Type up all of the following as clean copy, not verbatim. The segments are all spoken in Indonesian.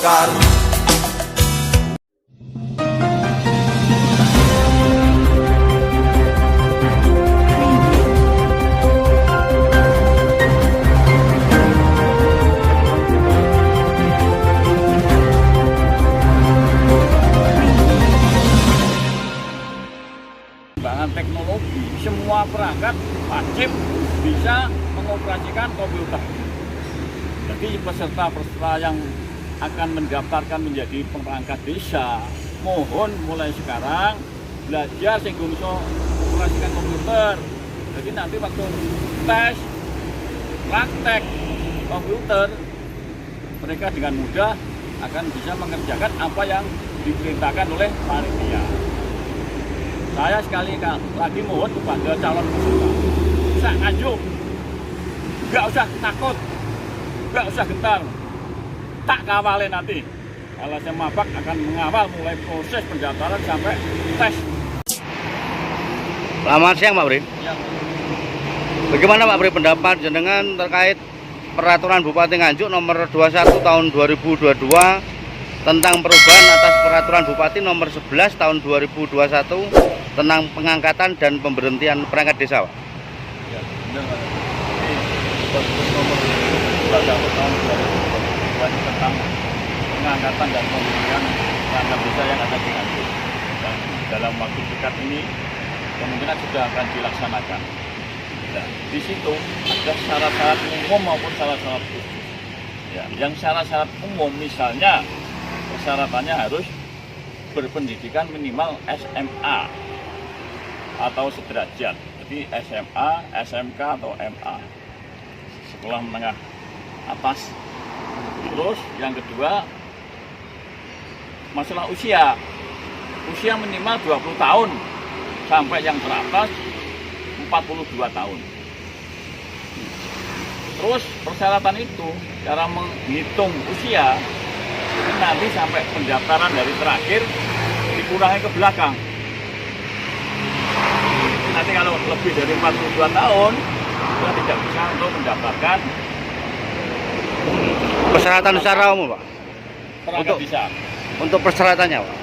Golkar. Perkembangan teknologi, semua perangkat wajib bisa mengoperasikan komputer. Jadi peserta-peserta yang akan mendaftarkan menjadi perangkat desa, mohon mulai sekarang belajar sehingga bisa mengoperasikan komputer. Jadi nanti waktu tes praktek komputer, mereka dengan mudah akan bisa mengerjakan apa yang diperintahkan oleh panitia. Saya sekali lagi mohon kepada calon peserta, usah ajuk, nggak usah takut, nggak usah gentar, tak kawalin nanti. Kalau saya mabak akan mengawal mulai proses pendaftaran sampai tes. Selamat siang Pak Bri. Ya. Bagaimana Pak Bri pendapat jenengan terkait peraturan Bupati Nganjuk nomor 21 tahun 2022 tentang perubahan atas peraturan Bupati nomor 11 tahun 2021 tentang pengangkatan dan pemberhentian perangkat desa, Pak? Ya, benar, Pak. Ini Perpres nomor 21 tahun 2022 tentang pengangkatan dan pemberhentian perangkat desa yang ada di Nganjuk. Dan dalam waktu dekat ini kemungkinan sudah akan dilaksanakan. Nah, di situ ada syarat-syarat umum maupun syarat-syarat khusus. Ya, yang syarat-syarat umum misalnya persyaratannya harus berpendidikan minimal SMA atau sederajat. Jadi SMA, SMK atau MA, sekolah menengah atas. Terus yang kedua masalah usia. Usia minimal 20 tahun sampai yang teratas 42 tahun. Terus persyaratan itu cara menghitung usia ini nanti sampai pendaftaran dari terakhir dikurangi ke belakang. Nanti kalau lebih dari 42 tahun sudah tidak bisa untuk mendaftarkan Persyaratan secara umum, Pak? perangkat desa. Untuk persyaratannya, Pak?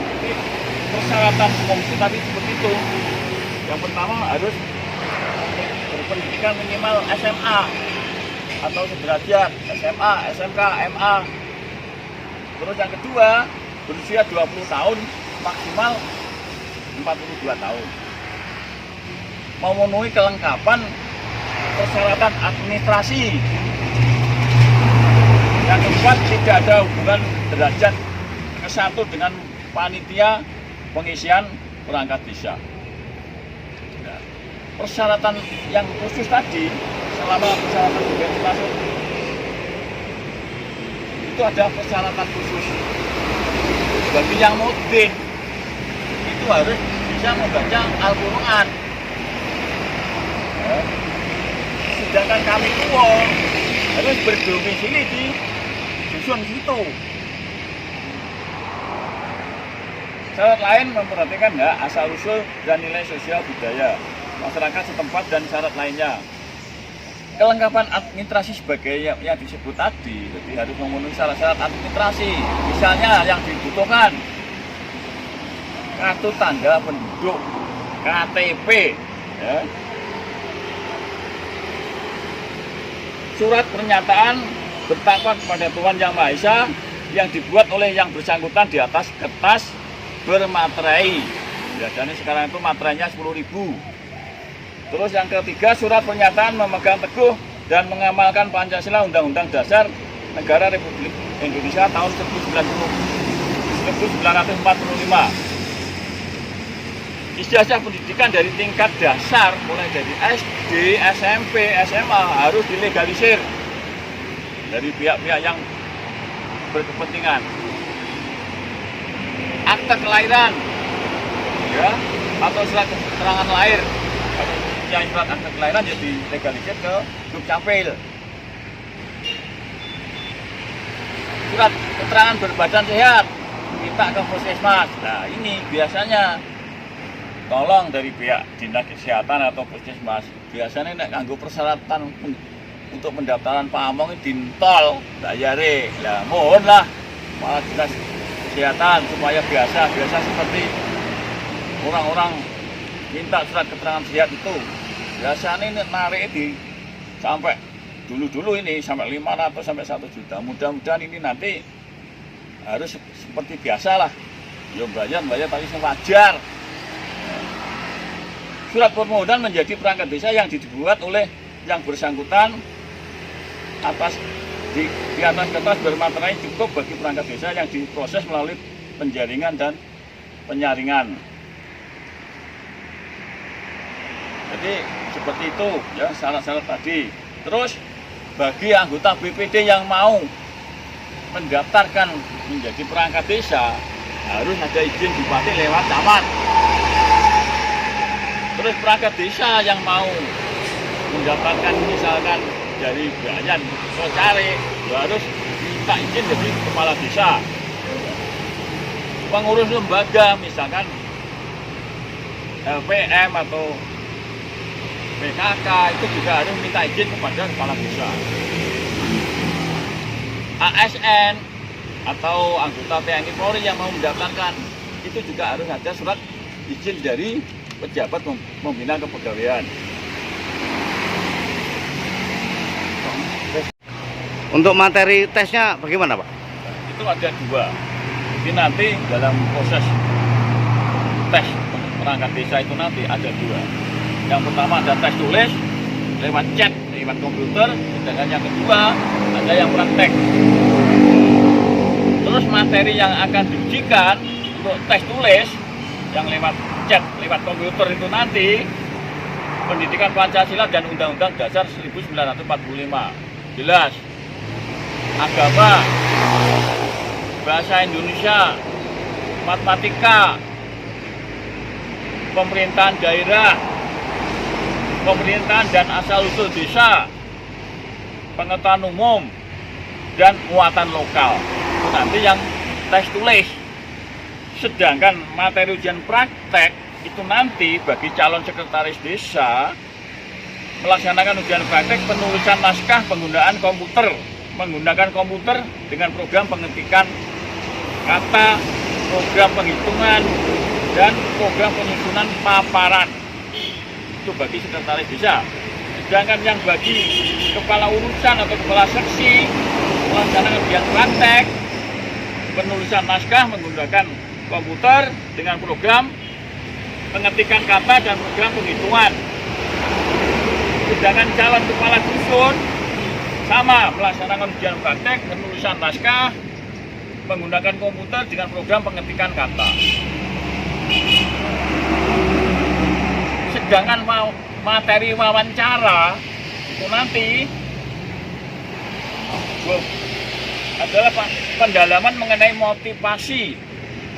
Jadi persyaratan umum itu tadi seperti itu. Yang pertama harus berpendidikan minimal SMA atau sederajat, SMA, SMK, MA. Terus yang kedua berusia 20 tahun maksimal 42 tahun. Memenuhi kelengkapan persyaratan administrasi. Yang keempat tidak ada hubungan derajat ke-1 dengan panitia pengisian perangkat desa. Nah, persyaratan yang khusus tadi selama persyaratan bebas masuk itu ada persyaratan khusus. Bagi yang mudin itu harus bisa membaca Al-Quran. Ya. Sedangkan kami tua harus berdomisili di dusun situ. Syarat lain memperhatikan hak asal-usul dan nilai sosial budaya masyarakat setempat dan syarat lainnya. Kelengkapan administrasi sebagai yang disebut tadi, jadi harus memenuhi syarat-syarat administrasi. Misalnya yang dibutuhkan kartu tanda penduduk, KTP, ya. Surat pernyataan bertakwa kepada Tuhan Yang Maha Esa yang dibuat oleh yang bersangkutan di atas kertas bermaterai. Biasanya sekarang itu materainya 10.000. Terus yang ketiga, surat pernyataan memegang teguh dan mengamalkan Pancasila Undang-Undang Dasar Negara Republik Indonesia tahun 1945. Ijazah pendidikan dari tingkat dasar mulai dari SD, SMP, SMA harus dilegalisir dari pihak-pihak yang berkepentingan. Akta kelahiran, ya, atau surat keterangan lahir. Yang surat akta kelahiran jadi legalisir ke Dukcapil. Surat keterangan berbadan sehat minta ke Puskesmas. Nah, ini biasanya tolong dari pihak dinas kesehatan atau Puskesmas. Biasanya nek kanggo persyaratan untuk pendaftaran pamong dintol bayare. Lah mohonlah kepala dinas kesehatan supaya biasa seperti orang-orang minta surat keterangan sehat itu. Biasanya ini narik sampai dulu ini sampai 500 sampai 1 juta. Mudah-mudahan ini nanti harus seperti biasa lah. Ya bayar tapi sewajar. Surat permohonan menjadi perangkat desa yang dibuat oleh yang bersangkutan di atas kertas bermaterai cukup bagi perangkat desa yang diproses melalui penjaringan dan penyaringan. Jadi seperti itu ya syarat-syarat tadi. Terus bagi anggota BPD yang mau mendaftarkan menjadi perangkat desa harus ada izin bupati lewat camat. Terus perangkat desa yang mau mendapatkan misalkan dari Bayan Socare harus minta izin dari kepala desa. Pengurus lembaga misalkan LPM atau PKK itu juga harus minta izin kepada kepala desa. ASN atau anggota TNI Polri yang mau mendaftarkan itu juga harus ada surat izin dari pejabat pembina kepegawaian. Untuk materi tesnya bagaimana, Pak? Itu ada 2. Jadi nanti dalam proses tes perangkat desa itu nanti ada 2. Yang pertama ada tes tulis lewat chat, lewat komputer. Sedangkan yang kedua ada yang praktek. Terus materi yang akan diujikan untuk tes tulis yang lewat chat, lewat komputer itu nanti Pendidikan Pancasila dan Undang-Undang Dasar 1945. Jelas. Agama, bahasa Indonesia, matematika, pemerintahan daerah, pemerintahan dan asal-usul desa, pengetahuan umum, dan muatan lokal. Itu nanti yang tes tulis. Sedangkan materi ujian praktek itu nanti bagi calon sekretaris desa melaksanakan ujian praktek penulisan naskah penggunaan komputer. Menggunakan komputer dengan program pengetikan kata, program penghitungan, dan program penyusunan paparan. Itu bagi sekretaris desa. Sedangkan yang bagi kepala urusan atau kepala seksi melaksanakan ujian praktek penulisan naskah menggunakan komputer dengan program pengetikan kata dan program penghitungan. Sedangkan calon kepala dusun sama melaksanakan ujian praktek penulisan naskah menggunakan komputer dengan program pengetikan kata. Sedangkan materi wawancara itu nanti adalah pendalaman mengenai motivasi.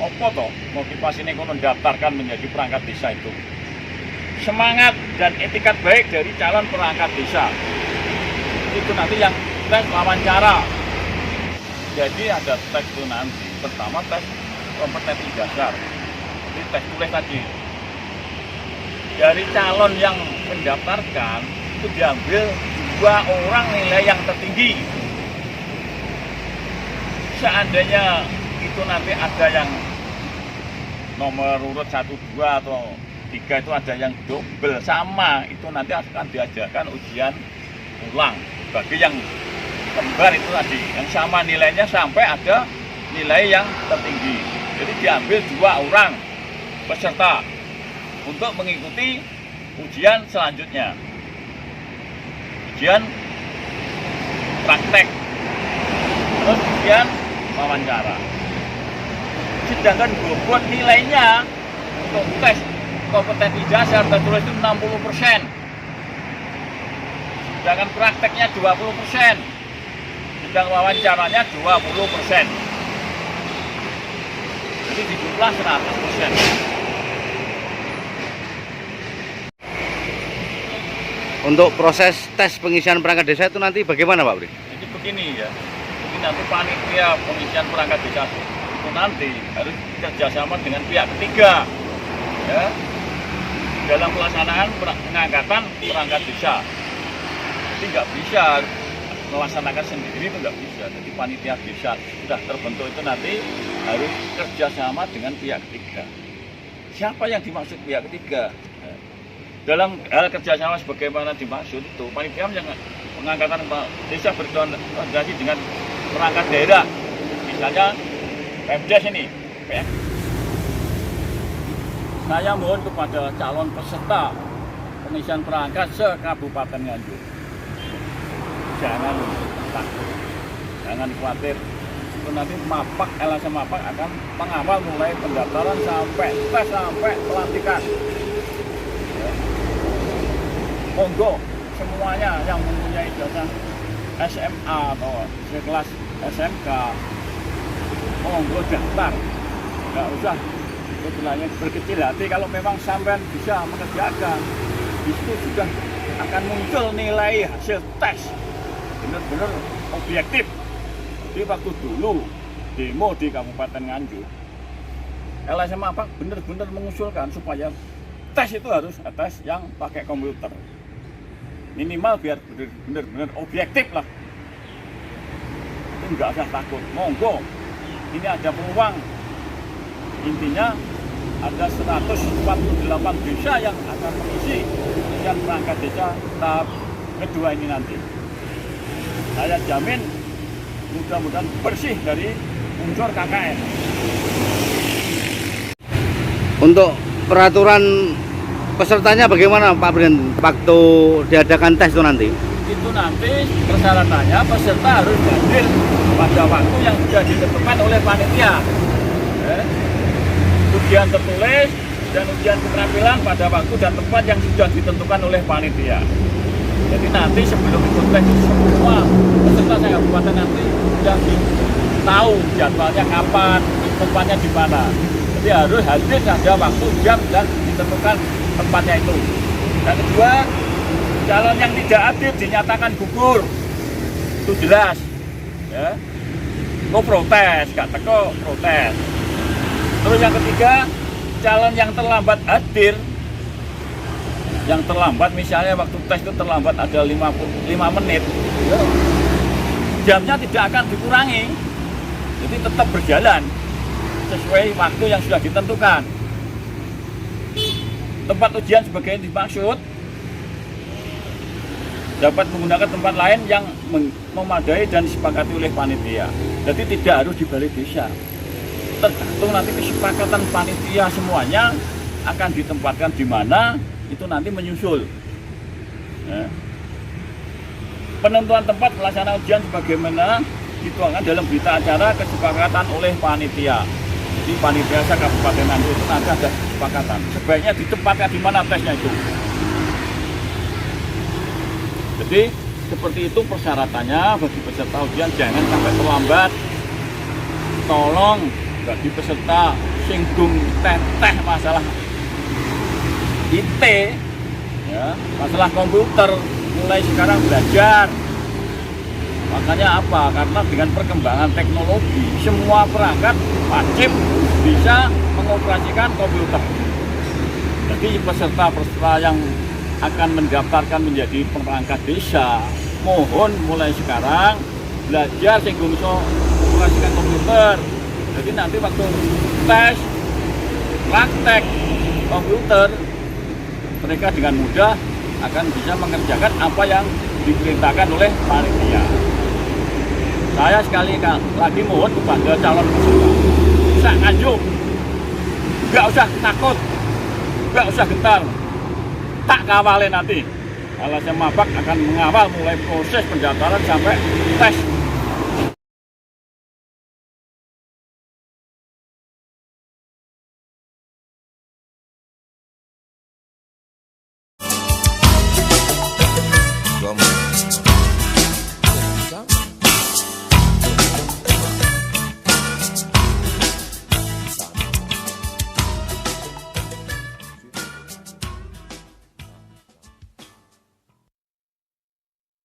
Apa toh motivasi ini kalau mendaftarkan menjadi perangkat desa itu? Semangat dan etikat baik dari calon perangkat desa. Itu nanti yang tes wawancara. Jadi ada tes itu nanti. Pertama tes kompetensi dasar. Jadi tes tulis tadi. Dari calon yang mendaftarkan itu diambil 2 orang nilai yang tertinggi. Seandainya itu nanti ada yang nomor urut 1, 2 atau 3 itu ada yang double sama, itu nanti akan diajarkan ujian ulang. Bagi yang kembar itu tadi, yang sama nilainya sampai ada nilai yang tertinggi. Jadi diambil 2 orang peserta untuk mengikuti ujian selanjutnya. Ujian praktek, terus ujian wawancara. Sedangkan bobot nilainya untuk tes kompetensi dasar tertulis itu 60%. Sedangkan prakteknya 20%. Sedang wawancaranya 20%. Jadi dijumlah 100%. Untuk proses tes pengisian perangkat desa itu nanti bagaimana, Pak Bri? Jadi begini ya. Jadi nanti panitia pengisian perangkat desa itu nanti harus kerjasama dengan pihak ketiga. Ya. Dalam pelaksanaan pengangkatan perangkat desa. Jadi nggak bisa melaksanakan sendiri itu nggak bisa. Jadi panitia desa sudah terbentuk itu nanti harus kerjasama dengan pihak ketiga. Siapa yang dimaksud pihak ketiga? Dalam hal kerjasama sebagaimana dimaksud itu, panitia yang pengangkatan desa berkoordinasi dengan perangkat daerah, misalnya Pemdes ini. Ya. Saya mohon kepada calon peserta pengisian perangkat se-Kabupaten Nganjuk, jangan takut, jangan khawatir. Itu nanti LSM Mapak akan mengawal mulai pendaftaran sampai tes sampai pelantikan. Ya. Monggo semuanya yang mempunyai ijazah SMA atau sekelas SMK, monggo daftar. Nggak usah istilahnya berkecil hati kalau memang sampean bisa mengerjakan. Di situ sudah akan muncul nilai hasil tes benar-benar objektif. Jadi waktu dulu demo di Kabupaten Nganjuk, LSM Mapak benar-benar mengusulkan supaya tes itu harus tes yang pakai komputer. Minimal biar benar-benar objektif lah. Itu nggak usah takut, monggo. Ini ada peluang. Intinya ada 148 desa yang akan mengisi pengisian perangkat desa tahap kedua ini nanti. Saya jamin mudah-mudahan bersih dari unsur KKN. Untuk peraturan pesertanya bagaimana Pak Bren waktu diadakan tes itu nanti? Itu nanti persyaratannya peserta harus hadir pada waktu yang sudah ditentukan oleh panitia. Ujian tertulis dan ujian keterampilan pada waktu dan tempat yang sudah ditentukan oleh panitia. Jadi nanti sebelum ikut tes semua peserta Kabupaten nanti sudah tahu jadwalnya kapan, tempatnya di mana. Jadi harus hadir pada waktu, jam dan ditentukan tempatnya itu. Dan kedua, calon yang tidak hadir dinyatakan gugur. Itu jelas. Ya. Mau protes, gak teko protes. Terus yang ketiga, calon yang terlambat hadir, yang terlambat misalnya waktu tes itu terlambat ada 55 menit, jamnya tidak akan dikurangi, jadi tetap berjalan sesuai waktu yang sudah ditentukan. Tempat ujian sebagai yang dimaksud dapat menggunakan tempat lain yang memadai dan disepakati oleh panitia. Jadi tidak harus di balai desa. Tergantung nanti kesepakatan panitia semuanya akan ditempatkan di mana, itu nanti menyusul. Ya. Penentuan tempat pelaksanaan ujian sebagaimana dituangkan dalam berita acara kesepakatan oleh panitia. Jadi panitia Kabupaten Nganjuk itu nanti ada kesepakatan. Sebaiknya ditempatkan di mana tesnya itu. Jadi seperti itu persyaratannya bagi peserta ujian, jangan sampai terlambat. Tolong bagi peserta singgung teh masalah IT, ya, masalah komputer, mulai sekarang belajar. Makanya apa? Karena dengan perkembangan teknologi, semua perangkat wajib bisa mengoperasikan komputer. Jadi peserta yang akan mendaftarkan menjadi perangkat desa, mohon mulai sekarang belajar singgung mengoperasikan komputer. Jadi nanti waktu tes praktek komputer, mereka dengan mudah akan bisa mengerjakan apa yang diperintahkan oleh panitia. Saya sekali lagi mohon kepada calon peserta, bisa Nganjuk, nggak usah takut, nggak usah gentar, tak kawalin nanti. LSM Mapak akan mengawal mulai proses pendaftaran sampai tes